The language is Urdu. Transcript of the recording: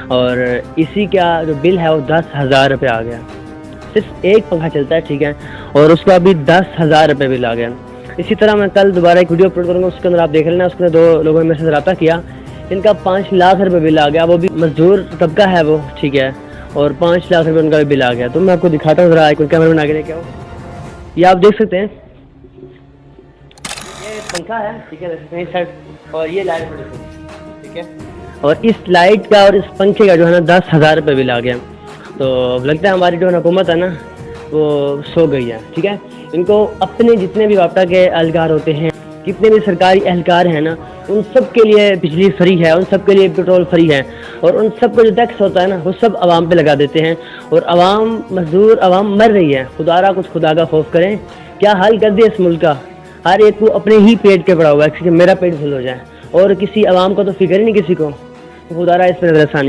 اور اسی کا جو بل ہے وہ 10,000 روپے آ گیا. صرف ایک پنکھا چلتا ہے, ٹھیک ہے, اور اس کا بھی 10,000 روپے بل آ گیا. اسی طرح میں کل دوبارہ ایک ویڈیو اپلوڈ کروں گا, اس کے اندر آپ دیکھ لینا. اس نے 2 لوگوں نے میرے سے رابطہ کیا, ان کا 5 لاکھ روپے بل آ گیا. وہ بھی مزدور طبقہ ہے وہ, ٹھیک ہے, اور 5 لاکھ روپے ان کا بھی بل آ گیا. تو میں آپ کو دکھاتا ہوں, ذرا ایک کیمرہ میں آگے لے کے آؤ. یہ آپ دیکھ سکتے ہیں, یہ پنکھا ہے, ٹھیک ہے, سائڈ, اور یہ لائٹ, ٹھیک ہے, اور اس لائٹ کا اور اس پنکھے کا جو ہے نا 10,000 روپے بل آ گیا. تو لگتا ہے ہماری جو حکومت ہے نا وہ سو گئی ہے, ٹھیک ہے. ان کو اپنے جتنے بھی رابطہ کے اہلکار ہوتے ہیں, جتنے بھی سرکاری اہلکار ہیں نا, ان سب کے لیے بجلی فری ہے, ان سب کے لیے پیٹرول فری ہے, اور ان سب کو جو ٹیکس ہوتا ہے نا وہ سب عوام پہ لگا دیتے ہیں, اور عوام مزدور عوام مر رہی ہے. خدا را کچھ خدا کا خوف کریں, کیا حال کر دیا اس ملک کا. ہر ایک کو اپنے ہی پیٹ کے پڑا ہوا ہے کہ میرا پیٹ فل ہو جائے, اور کسی عوام کا تو فکر ہی نہیں کسی کو. خدا را اس پہ نظر ثانی